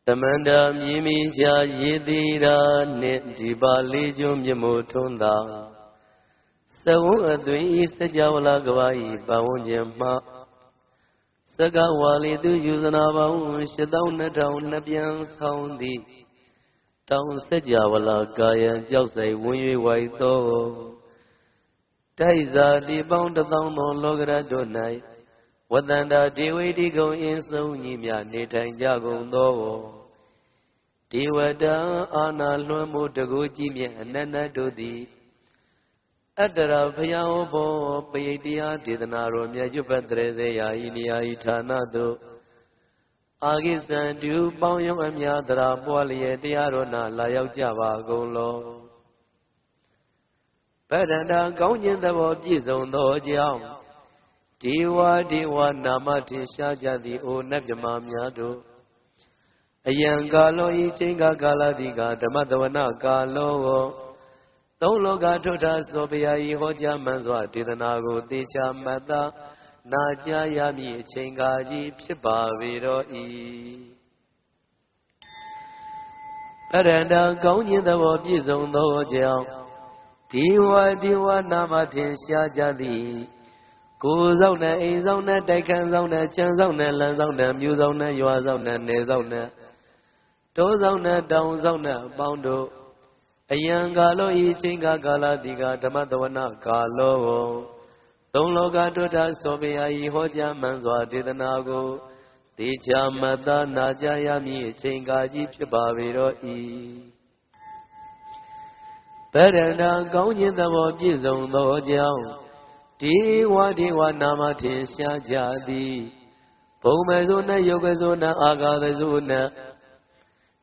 Tamanda Mimi Ja Yedira Net Dibali Jummo Tunda Sawu Adwi Sajawala Gawai Bawunjama Sagawali Du Yuzanaba Shadauna Down Nabian Soundi Down Sajawala Gaya Jose Wui Waito Taiza Di Bound Down on Logra Donai Wadanda Dewi go in so Nimia Netan Jago Dewada Anna Lumo Dago Jimmy and Nana Dodi Adara Payao Payadia Didanaro Miajupadrezea Inia Itanado Agisan Du Boyong Amiadra Boalia Diarona Layao Java Golo Padanda Gonyan the Bobjizon Dojam Diwa Namati Shajadi O Nebjama Miado Ayangalo Ichinga Galadiga Damadavana Galo Tologa Tota Sofia Ihoja Manzwa Tidanago Ticha Mata Naja Yami Chingaji Pipa Viro E Paranda Gonyan the Bobjizon Dojam Diwa Namatin Shajadi Kuzona, Azona, Decanzona, Chanzona, Lanzona, Musona, Yuazona, Nezona, Tozona, Downzona, Bondo, Ayangalo, Ichinga Gala, Diga, Tamadona, Galo, Tologa, Tota, Sofia, Ihoja, Manzwa, Didanago, Ticha Mata, Najayami, Chinga, Jipabiro E. Perenda, Gonyan the Bobizon, Lojao. Diwa Namatin Shajadi Pomazona Yogazona Agadazona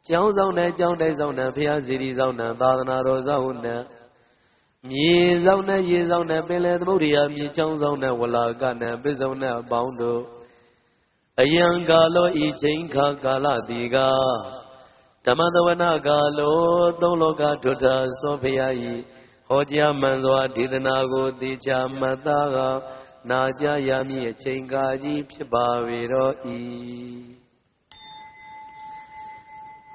Jazona Jandazona Piazizona Dana Rosona Mizona Yizona Bele Muria Michazona Walagana Bizona Bondo Ayangalo Ichinka Galadiga Tamadavana Galo Dologa Tota Sofia Hoja Manzwa Didanago Dicha Mataga Naja Yami Chingaji Pibaviro E.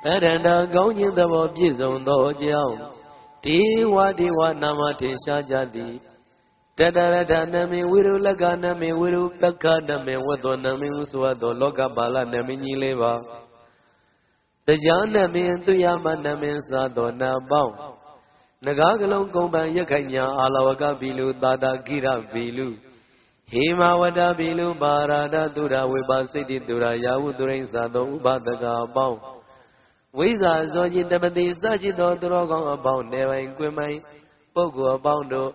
Paranda Gonyan the Bobjizon Dojam Diwa Namati Shajadi Tadarata Nami Wiru Laganami Wiru Kakadami Wadonami Uswado Loga Bala Nami Leva The Janami and Tuyama Sadona Bound Nagagalong Komban Yakanya Alawaka Bilu Dada Gira Bilu Himawada Bilu Barada Dura Wiba City Dura Yahu During Sado Ubadaga Bound Wiza Zoji Dabadi Sajido Drogon about Neva in Quimai Pogo Aboundo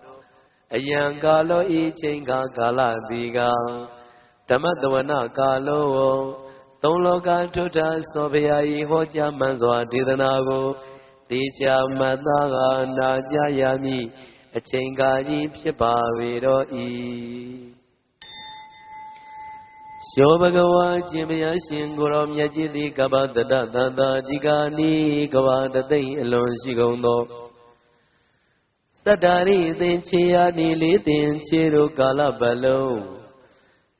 Ayangalo Ichinga Gala Diga Tamadwana Galo Tologa Tuta Sofia Ihoja Manzwa Didanago Ticha Mataga Najayami Achingaji Pipaviro E. Shobagawa Jimya Shinguram Yajidi Kabada Dada Jigani Kavada Day Alon Shigondo Sadari Dinchia Nili Dinchiru Kalabalo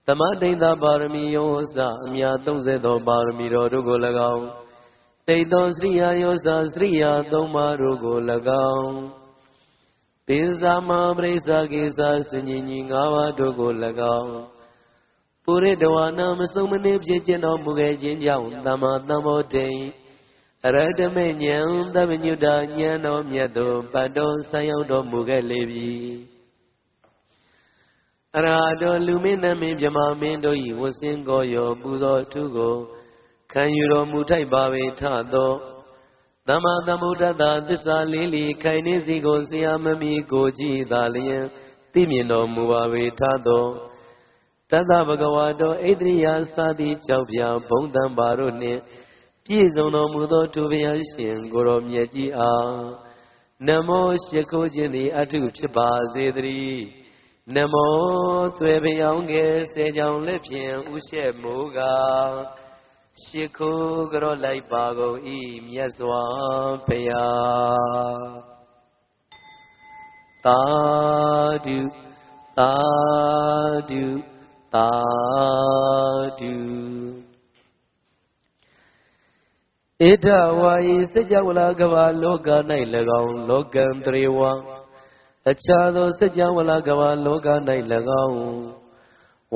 Tamadinda Barmiosa Miatonzedo Barmiro Rugolagao Teido Sriya Yosa Sriya Domarugo Lagao Pizama Bresa Gisa Sunyi Gawa Dugo Lagao Puridawana Musumanip Jino Mugajin Yaun Dama Damote Radamenyan Daminuda Nyano Miado Pado Sayodo Mugalevi Arado Lumina Mijama Mendo Wasingo Yo Buzo Tugo Kanyuro Mutai Bawe Tado Dama Damudada Disa Lili Kainisi Gosiamami Goji Dalian Timino Muawe Tado Tada Bagawado Adria Sadi Chavia Bondam Barone Pizono Mudo Tuvia Shin Gorom Yaji A Namo Shekojini Atu Chipa Zedri Namo Twebiange Sejang Lepien Ushe Muga Shiku Gro Lai Bago Im Yaswa Paya Tadu Tadu Tadu ဧထဝါဤစัจ java လာကဘာလောက၌၎င်းလောကံတရေဝအခြားသောစัจ java လာကဘာလောက၌၎င်း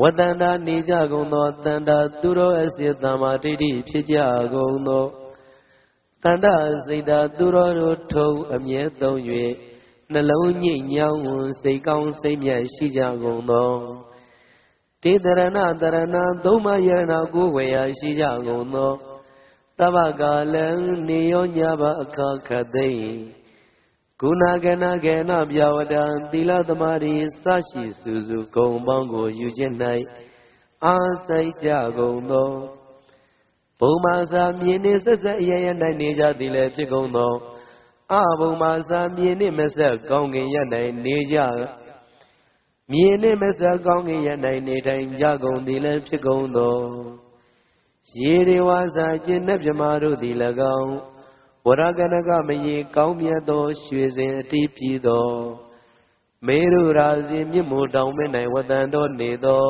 ဝတ္တန္တာနေကြကုန်သောတန္တာသူတော်အစစ်သမ္မာဒိဋ္ဌိဖြစ်ကြကုန်သောတန္တာစိတ်ဓာသူတော်တို့ထုံအမြဲသုံး၍နှလုံးညိညောင်းစိတ်ကောင်းစိတ်မြတ်ရှိကြကုန်သောတေတရဏတရဏသုံးပါးယရဏကိုဝေယရှိကြကုန်သောတဗ္ဗကာလံနေရောညပါအခါခတ်သိကုဏကနာကေနပြဝတံသီလသမာဓိစရှိစုစုဂုံပေါင်းကိုယူခြင်း၌အာစိုက်ကြကုန်သောဘုံမာစာမြင်နေဆက်ဆက်အရရ၌နေကြသည်လည်းဖြစ်ကုန်သောအဘုံမာစာမြင်နေမဆက်ကောင်းကင်ရ၌နေကြမြင်နေမဆက်ကောင်းကင်ရ၌နေထိုင်ကြကုန်သည်လည်းဖြစ်ကုန်သောရေရေဝါစာကျင့်တဲ့မြမာတို့သည်၎င်းဝရကနကမရေကောင်းမြတ်သောရွှေစင်အတိပြည်သောမေရုရာဇီမြင့်မို့တောင်မဲ့၌ဝတ္တန်တော်နေသော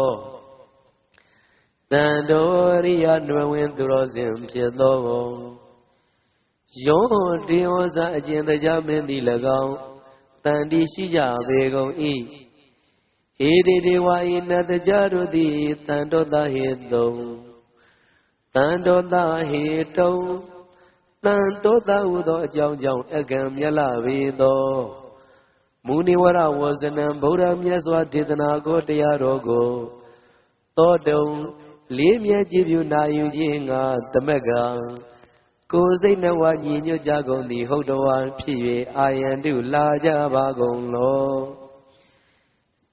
တန်တော်ရိယနွယ်ဝင်သူတော်စင်ဖြစ်သောယောတေဩဇာအကျင့်တရားမင်းသည်၎င်းတန်တိရှိကြပေကုန်၏ဧတေဒေဝဤနတ်တရားတို့သည်တန်တော်သာဟေတုံတန်တော်သာဟေတုံတန်တော်သာဟုသောအကြောင်းကြောင့်အကံမြတ်လာပေသောမုနိဝရဝဇနံဗုဒ္ဓမြတ်စွာဒေသနာကိုတရားတော်ကိုသောတုံလေးမြတ်ကြည်ပြုနာယူခြင်းငါတမက်ကကိုယ်စိတ်နှဝညီညွတ်ကြကုန်သည်ဟုတ်တော်ဖြစ်၍အာယံတုလာကြပါကုန်လော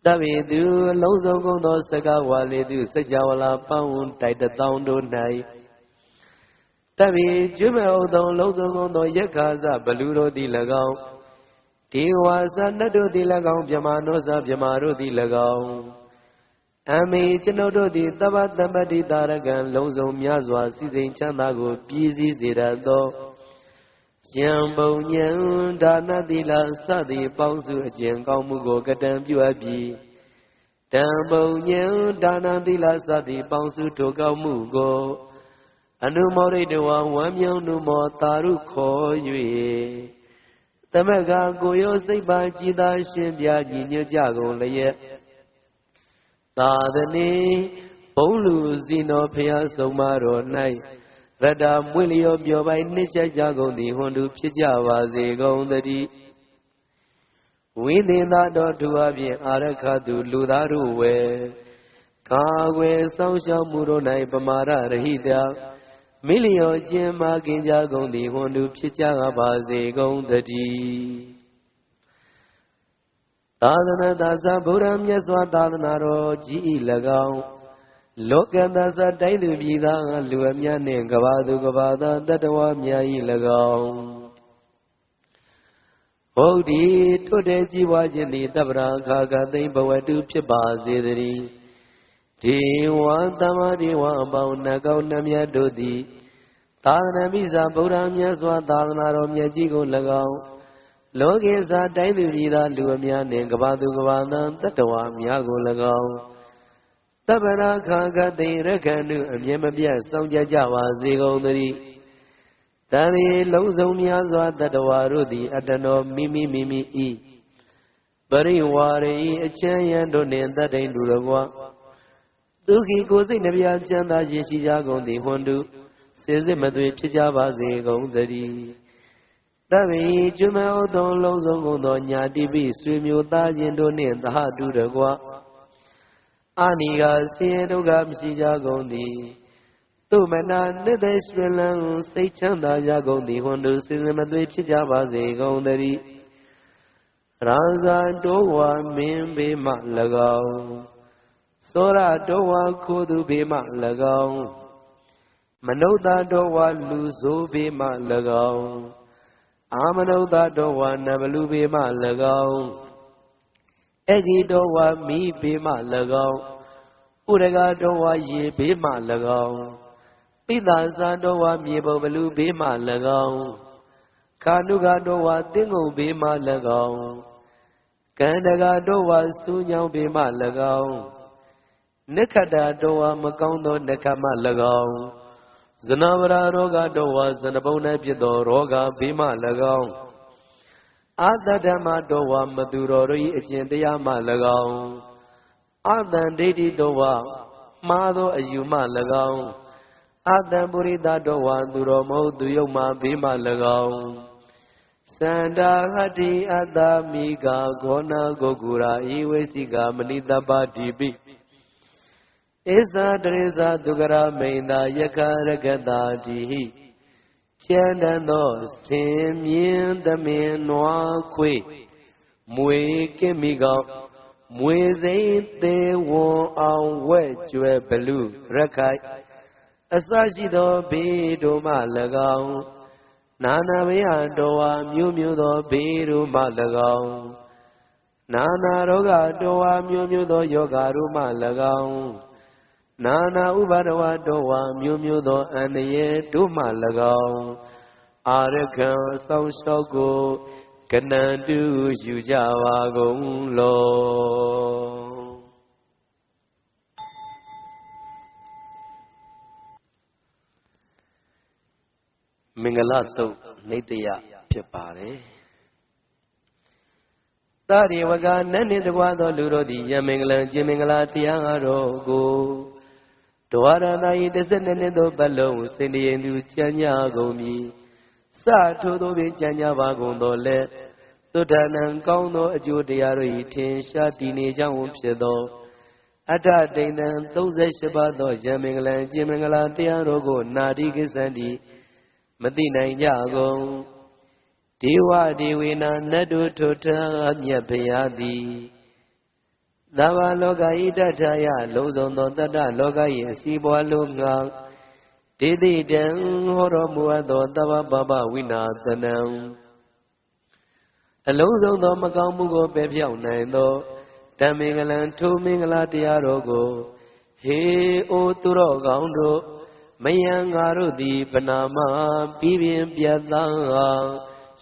တဗေသူလုံးစုံကုန်သောစကားဝါလေသူစัจ java လာပန်းဝန်တိုက်တသောင်းတို့၌တဗေကျွမ်းမဲ့ဥသောလုံးစုံကုန်သောယက္ခာစဘလူတို့သည်၎င်းဒေဝါစနတ်တို့သည်၎င်းဗြဟ္မာနောစဗြဟ္မာတို့သည်၎င်းအမေကျွန်ုပ်တို့သည်သဗ္ဗတမ္ပတိတာရကံလုံးစုံများစွာစီစဉ်ချမ်းသာကိုပြည့်စည်စေတတ်သောယံဘုံညံဒါနသီလစသည်ပေါင်းစုအကျင့်ကောင်းမှုကိုကတံပြုအပ်ပြီးတံဘုံညံဒါနသီလစသည်ပေါင်းစုထိုကောင်းမှုကိုအနုမောရိတဝဝမ်းမြောက်နုမောတာရုခေါ်၍သမက္ခကိုရောစိတ်ပါကြည်သာရှင်ပြညီညွတ်ကြကုန်လျက်သာသနေဘုံလူစီနောဖျားဆုံးမတော်၌ရတ္တမွေလျောပျော်ပိုင်နှိမ့်ချက်ကြကုန်သည်ဟွန်တူဖြစ်ကြပါစေကုန်သတည်းဝိသင်္သာတော်သူအပြင်အာရခသူလူသားတို့ဝယ်ကာကွယ်စောင့်ရှောက်မှုတို့၌ပမာရရဟိတမိလျောကျင်းမာကင်ကြကုန်သည်ဟွန်တူဖြစ်ကြပါစေကုန်သတည်းသာသနာသာသဗုဒ္ဓမြတ်စွာသာသနာတော်ကြီး၏၎င်းလောကသာသတိုင်းသူပြည်သားလူအများနှင့်ကဘာသူကဘာသာတတ္တဝါများ၏၎င်းဟုတ်ဒီထွတ်တဲ့ကြီးပွားခြင်းသည်တပ္ပရာခါကသိမ့်ဘဝတုဖြစ်ပါစေတည်းဒေဝသမာဒေဝအပေါင်းနတ်ကောင်းနတ်မြတ်တို့သည်သာသနာမိစာဗုဒ္ဓမြတ်စွာသာသနာတော်မြတ်ကြီးကို၎င်းလောကေစာတိုင်းသူပြည်သားလူအများနှင့်ကဘာသူကဘာသာတတ္တဝါများကို၎င်းတပ္ပရာခါကသိရခန္တုအမြဲမပြတ်စောင့်ကြကြပါစေကုန်သတည်းတံရီလုံးစုံများစွာတတ္တဝါတို့သည်အတ္တနောမိမိဤပရိဝါရေအချမ်းရန်တို့နှင့်တတ်တိန်တူတော်ကွာဒုက္ခိကိုယ်စိတ်နှပြချမ်းသာခြင်းရှိကြကုန်သည်ဟွန်တုစေစစ်မသွေဖြစ်ကြပါစေကုန်သတည်းတဗေကျွမ်းမဲ့ဥသောလုံးစုံကုန်သောညာတိပိဆွေမျိုးသားချင်းတို့နှင့်သဟတူတကွာအာနိကဆင်းရဲဒုက္ခမရှိကြကုန်သည်သူမနာနှစ်သက်ရွှင်လန်းစိတ်ချမ်းသာကြကုန်သည်ဟွန်တုစေစစ်မသွေဖြစ်ကြပါစေကုန်သတည်းရာဇာတောဝါမင်းဘေးမှ၎င်းသောရတောဝါခိုးသူဘေးမှ၎င်းမနုဿတောဝါလူဆိုးဘေးမှ၎င်းအာမနုဿတောဝါနဗလူဘေးမှ၎င်းအဂိတောဝါမိဘေးမှ၎င်းဥရဂတောဝါရေဘေးမှ၎င်းပိဿာဇာတောဝါမြေပုံဘလူဘေးမှ၎င်းခာနုကတောဝါတင်းငုံဘေးမှ၎င်းကန္တကတောဝါစူးညောင်းဘေးမှ၎င်းနက္ခတတောဝါမကောင်းသောနက္ခမ၎င်း Zanavara roga dowa zanabona pido roga bhima lagaon Adadama dowa madurori ejindayama lagaon Adan deiti dowa mado ayuma lagaon Adan burida dowa duromo duyoma bhima lagaon Sanda hati adamiga gona gogura iwesiga manitaba dibi Isa Teresa Dugara Mainda Yakaragada Dihi Chandano Simyin Damin Noa Kwe Mwe Kimiga Mwe Zayte Wo Aw Wejwe Belu Rakai Asashido Bidu Malagao Nana Vya Doa Myu Myu Do Bidu Malagao Nana Roga Doa Myu Myu Do Yogaru Malagao Nana Ubarawa Doa Myu Myu Do Anaye Duma Lagao Araka Sao Shoko Kanandu Yujawa Gong Lo Mingalato Nitya Pipare Tari Waga Nani the Wado Luro di Yamingla Jimingla Tiangaro Go Dwara Nai Descendendo Ballow Cindy and Chanya Gomi Sa Todo Chanya Vagondo Le Totanan Kondo Judiari Tin Shatini Jam Pedo Ata Dana Tose Shabado Yamingla Jimingla Tiarogo Nadi Gisandi Medina Yago Diwa Diwina Nadu Tota Nyapayadi Dava Loga Idataya Lozondo Dada Loga Yesibo Lunga Didi Den Horomuado Dava Baba Wina Danam Lozondo Makamugo Bepiao Nando Tamingalan Tumingala Tiarogo He O Turo Gaundo Mayangaro Di Panama Bibim Piada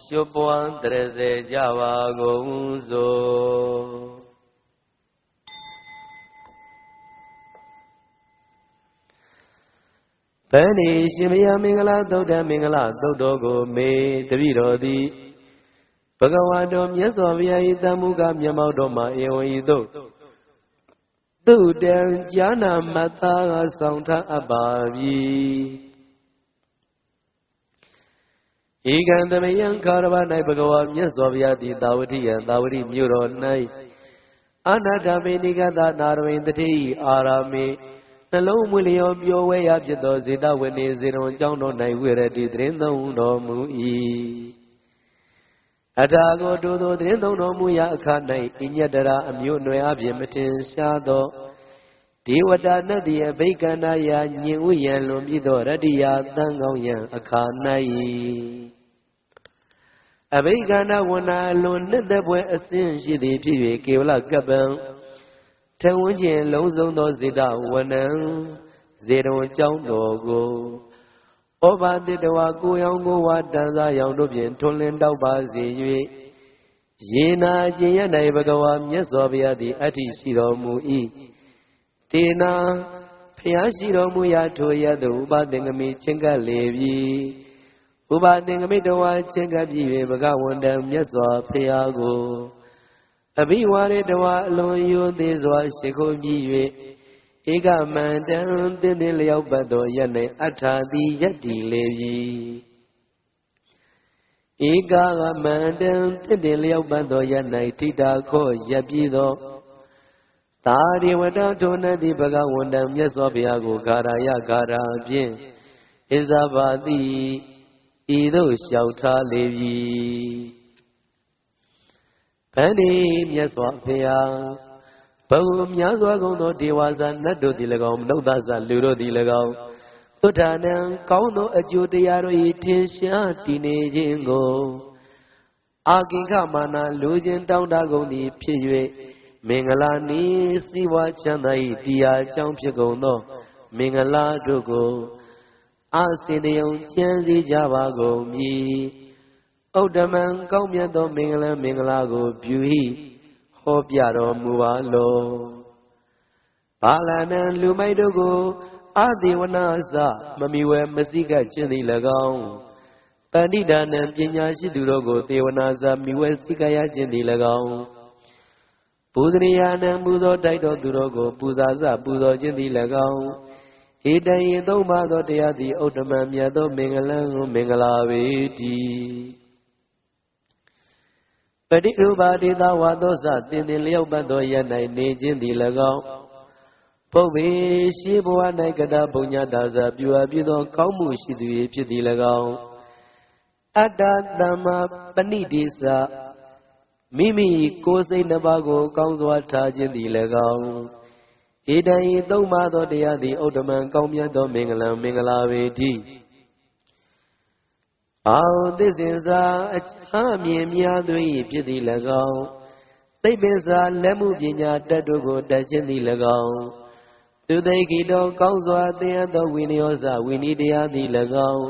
Shubwan Terese Java Gonzo Penny Shimia Mingala Doda Mingala Dodogo Me Tavirodi Bhagavadom Yasovia Itamuga Yamadoma Eoido Dudel Jana Mata Santa Abavi Igandamayan Karavana Bhagavan Yasovia Di Dawati and Dawati Muro Night Anataminika Narvindati Arami Hello, William, your way up to those that when is in on John or night we're at it in the no mui. Atago to the no muya kanai in Yadara, a mute no abiamatin shadow. Diwada Nadia Bakanaya, Niuya Lumido, Radia, Dangoya, a kanai. A Bakana when I learned that way a sin she did, Kila Gabel. Tawanje Lozo no Zida Wanam Zero Chow Nogo Oba de Wago Yango Wadanza Yandobian Tolen Daubazi Yena Jayana Bagawam Yasovia the Ati Shiro Mui Tina Piashiro Muya Toya the Uba Dengami Chenga Levi Uba Dengami Doa Chenga Bive Bagawandam Yaswa Piago Abiware Dawa Lon you this was Shiko Bive Ega Mandan Dinilio Bado Yane Atadi Yati Levi Ega Mandan Dinilio Bado Yane Tita Ko Yabido Tari Wada Tona di Bagawandam Yasobiago Karaya Kara Bien Isabadi Ido Shauta Levi Penny Yaswapia Pum Yaswagono Diwaza Nado Dilegom Nodaza Luro Dilegom Tutanan Kauno Ajudiaro Itisha Tinejingo Aginka Mana Lujin Dagoni Pie Mingalani Siwa Chanai Dia Champiagono Mingala Dugo Asidion Chanzi Javago Mi Odaman Kaumiado Mingala Mingalago Bui Hopiaro Mualo Palanan Lumaidogo ဒေဝနာသမမီဝဲမစိကခြင်းသည်၎င်းတဏိဒါနံပညာရှိသူတို့ကိုဒေဝနာသမီဝဲစိကရခြင်းသည်၎င်းပူဇရိယာနံပူဇော်တိုက်တော်သူတို့ကိုပူဇာစပူဇော်ခြင်းသည်၎င်းဧတံယေသုံးပါးသောတရားသည်ဥတ္တမံမြတ်သောမင်္ဂလံမင်္ဂလာပေတည်းပฏิရူပဒေသဝါသောစတင်တင်လျောက်ပတ်သောရ၌နေခြင်းသည်၎င်းပုပ္ပေရှိဘဝ၌ကတပုညတာဇပြုအပ်ပြီးသောကောင်းမှုရှိသူဖြစ်သည်၎င်းအတ္တသမ္မာပဏိတိစမိမိကိုယ်စိတ်နှစ်ပါးကိုကောင်းစွာထားခြင်းသည်၎င်းဧတံဤသုံးပါးသောတရားသည်ဥတ္တမံကောင်းမြတ်သောမင်္ဂလံမင်္ဂလာပေတည်းအောင်သစ္စေစာအချမ်းမြင်များသွေးဖြစ်သည်၎င်းသိပ္ပင်စာလက်မှုပညာတတ်တို့ကိုတတ်ခြင်းသည်၎င်းသူသိခိတောကောင်းစွာသင်ရသောဝိနည်းစဝိနည်းတရားသည်၎င်း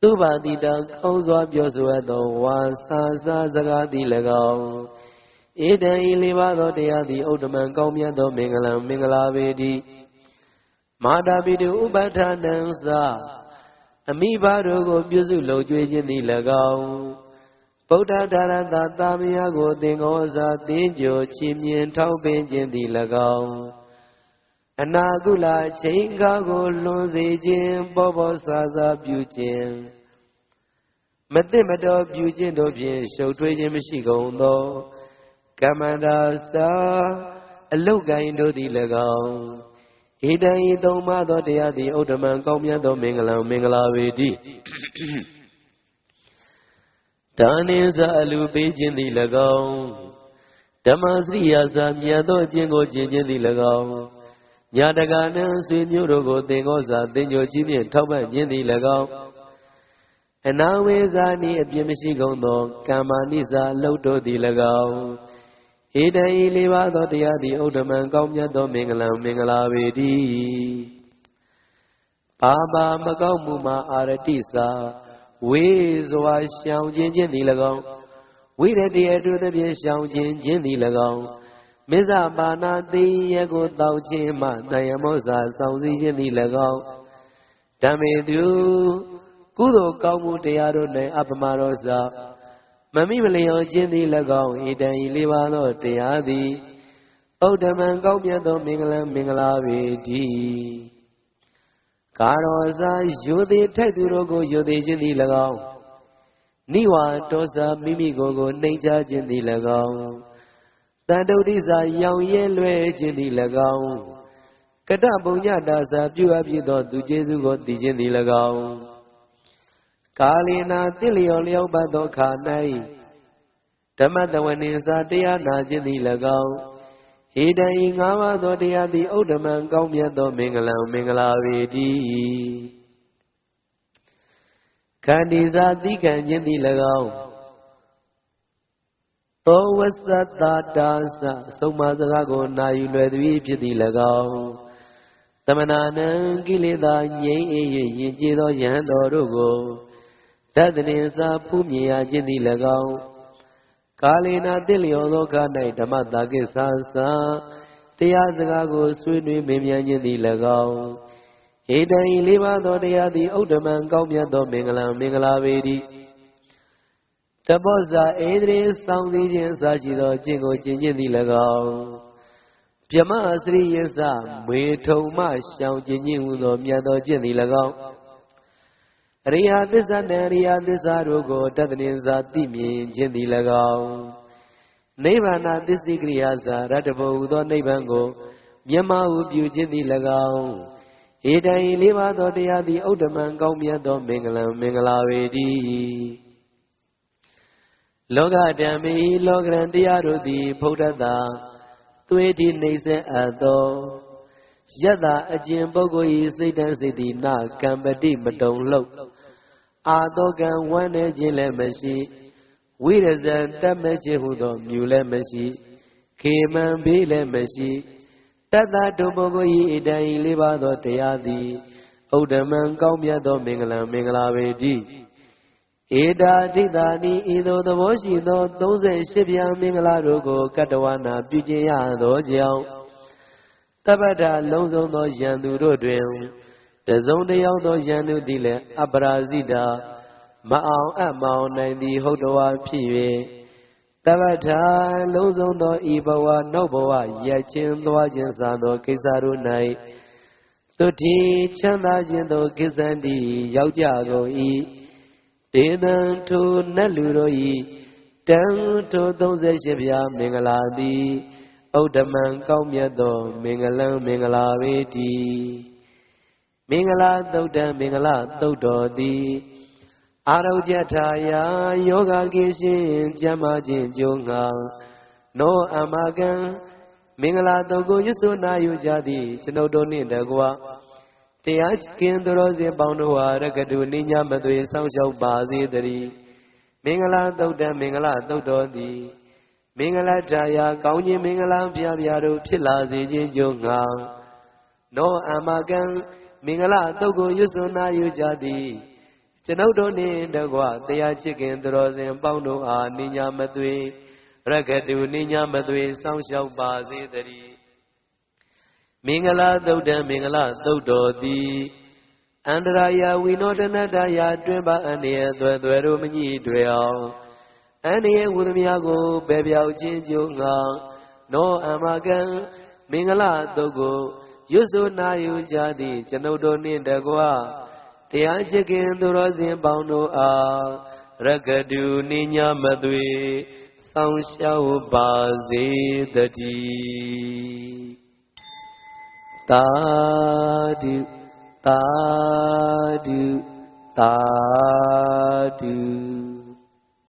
သူပါတိတကောင်းစွာပြောဆိုသောဝါစာစာစကားသည်၎င်းဧတံဤလေးပါးသောတရားသည်ဥတ္တမံကောင်းမြတ်သောမင်္ဂလံမင်္ဂလာပေတည်းမာတာပိတုဥပဋ္ဌာနံစအမိဘတို့ကိုပြုစုလုံကျွေးခြင်းသည်၎င်းဗုဒ္ဓဒါရတသာမယကိုသင်္ကောစာသင်္ကြိုချီးမြှင့်ထောက်ပင်ခြင်းသည်၎င်းအနာကုလချိန်ခါကိုလွန်စေခြင်းပေါ်ပေါ်ဆာဆာပြုခြင်းမသိမတော်ပြုခြင်းတို့ဖြင့်ရှုပ်ထွေးခြင်းမရှိကုန်သောကမ္မန္တာစာအလုတ်ကိုင်းတို့သည်၎င်းဧတံဤသုံးပါးသောတရားသည်ဥတ္တမံကောင်းမြတ်သောမင်္ဂလံမင်္ဂလာပေတည်းဒါနိဇအလူပေးခြင်းသည်၎င်းဓမ္မစရိယာစာမြတ်သောအကျင့်ကိုကျင့်ခြင်းသည်၎င်းညာတကာနှင့်ဆွေမျိုးတို့ကိုသင်္ကောစာသင်္ကြိုကြီးဖြင့်ထောက်ပံ့ခြင်းသည်၎င်းအနာဝေဇာနိအပြစ်မရှိကုန်သောကမ္မာနိစာအလုတ်တို့သည်၎င်းဧတံဤလေးပါးသောတရားသည်ဥတ္တမံကောင်းမြတ်သောမင်္ဂလံမင်္ဂလာပေတည်းပါပါမကောက်မှုမှာအာရတိစာဝေစွာရှောင်ခြင်းသည်၎င်းဝိရတိအတုသဖြင့်ရှောင်ခြင်းသည်၎င်းမစ္ဆပါဏတိယကိုတောက်ခြင်းမှတယမောစာဆောင်စည်းခြင်းသည်၎င်းဓမ္မေတုကုသိုလ်ကောင်းမှုတရားတို့၌အပမရောစာမမိမလျော်ခြင်းသည်၎င်းဧတံဤလေးပါးသောတရားသည်ဥတ္တမံကောင်းမြတ်သောမင်္ဂလံမင်္ဂလာပေတည်းကာရောစာယိုသေးထိုက်သူတို့ကိုယိုသေးခြင်းသည်၎င်းနိဝါတောစာမိမိကိုယ်ကိုနှိမ်ချခြင်းသည်၎င်းတန်တုဋ္ဌိစာရောင်ရဲလွဲခြင်းသည်၎င်းကတပုညတာစာပြုအပ်ဖြစ်သောသူကျေးဇူးကိုသိခြင်းသည်၎င်းကာလေနာတိလျော်လျောက်ပတ်သောခါ၌ဓမ္မတဝနိစာတရားနာခြင်းသည်၎င်းဧတံဤငါးပါးသောတရားသည်ဥတ္တမံကောင်းမြတ်သောမင်္ဂလံမင်္ဂလာပေတည်းခန္တီစာသိခံခြင်းသည်၎င်းသောဝသတ္တာတာစဆုံးမစကားကိုနာယူလွယ်သည်ဖြစ်သည်၎င်းသမနာနံကိလေသာငြိမ်းအေး၍ယဉ်ကျေးသောယဟန်တော်တို့ကိုတတ္တနိစာဖူးမြင်ရခြင်းသည်၎င်းကာလေနာတိလျော်သောခါ၌ဓမ္မတာကိသစာတရားစကားကိုဆွေးနွေးမင်းမြန်းခြင်းသည်၎င်းဧတံဤလေးပါးသောတရားသည်ဥတ္တမံကောင်းမြတ်သောမင်္ဂလံမင်္ဂလာပေတည်းတပောဇာဧဒရေဆောင်စည်းခြင်းအစရှိသောအကျင့်ကိုကျင့်ခြင်းသည်၎င်းပြမအစရိယစမွေထုံမှရှောင်ကျင့်ခြင်းဟူသောမြတ်သောကျင့်သည်၎င်းအရိယသစ္စာနဲ့အရိယသစ္စာတို့ကိုတတ္တနိစာသိမြင်ခြင်းသည်၎င်းနိဗ္ဗာန်သစ္စိကရိယာစာရတ္တဘုဟူသောနိဗ္ဗာန်ကိုမျက်မှောက်ပြုခြင်းသည်၎င်းဧတံဤလေးပါးသောတရားသည်ဥတ္တမံကောင်းမြတ်သောမင်္ဂလံမင်္ဂလာပေတည်းလောကဓမ္မေလောကရန်တရားတို့သည်ဖုဒ္ဓတာသွေးတိနှိမ့်ဆက်အပ်သောယတ္တအကျင့်ပုဂ္ဂိုလ်၏စိတ်တန်စိတ်တိနကံပတိမတုံလှုပ်အာတောကံဝမ်းနေခြင်းလည်းမရှိဝိရဇံတတ်မဲ့ခြင်းဟုသောမြူလည်းမရှိခေမံဘေးလည်းမရှိတတ္တတုပုဂ္ဂိုလ်၏ဣတံဤလေးပါးသောတရားသည်ဥဒ္ဓမံကောင်းမြတ်သောမင်္ဂလံမင်္ဂလာပေတည်းဧတာဒိဋ္ဌာနိဤသို့သဘောရှိသော38ပြားမင်္ဂလာတို့ကိုကတ္တဝနာပြုခြင်းရသောကြောင့် တပ္ပဒလုံးစုံသောယံသူတို့တွင်တစုံတယောက်သောယံသူသည်လည်းအပရာဇိတာမအောင်အမောင်နိုင်သည်ဟုတ်တော်ဖြစ်၍တပ္ပဒလုံးစုံသောဤဘဝနောက်ဘဝရက်ချင်းသွားခြင်းစသောကိစ္စတို့၌သူတိချမ်းသာခြင်းသောကိစ္စန်သည်ရောက်ကြကုန်၏ဒေသံထိုနတ်လူတို့၏တံထို38ပြားမင်္ဂလာသည်ဥဒ္ဓမံကောင်းမြတ်သောမင်္ဂလံမင်္ဂလာပေတည်းမင်္ဂလာသုတ်တံမင်္ဂလာသုတ်တော်သည်အာရုကြထာယယောဂကိရှင်ကျမ်းမာခြင်းကြုံငါနောအမကံမင်္ဂလာသုတ်ကိုရွတ်ဆိုနာယူကြသည်ကျွန်ုပ်တို့နှင့်တကွတရားကင်းသူတော်စင်ပေါင်းတို့ဟာရကတုနိညာမသွေစောင့်ရှောက်ပါစေတည်းမင်္ဂလာသုတ်တံမင်္ဂလာသုတ်တော်သည်မင်္ဂလာထာယကောင်းခြင်းမင်္ဂလာပြပြတို့ဖြစ်လာစေခြင်းကြုံငါနောအမကံမင်္ဂလာသုတ်ကိုရွတ်ဆိုနာယူကြသည်ကျွန်ုပ်တို့နှင့်တကွတရားချစ်ခင်သူတော်စင်ပေါင်းတို့အားနိညာမသွေရကတုနိညာမသွေစောင့်ရှောက်ပါစေတည်းမင်္ဂလာသုတ်တံမင်္ဂလာသုတ်တော်သည်အန္တရာယဝိနောဒနတယတွင်ပါအန္တရာယ်သွဲသွဲတို့မညှိတွေအောင်အန္တရာယ်ဝုဒမြကိုပယ်ပြောက်ခြင်းကြုံငါနောအမကံမင်္ဂလာသုတ်ကိုရွတ်ဆိုနာယူကြသည်ကျွန်ုပ်တို့နှင့်တကွတရားချစ်ခင်သူတော်စင်ပေါင်းတို့အားရကတုနိညာမသွေစောင့်ရှောက်ပါစေတည်းသာဓုသာဓုသာဓု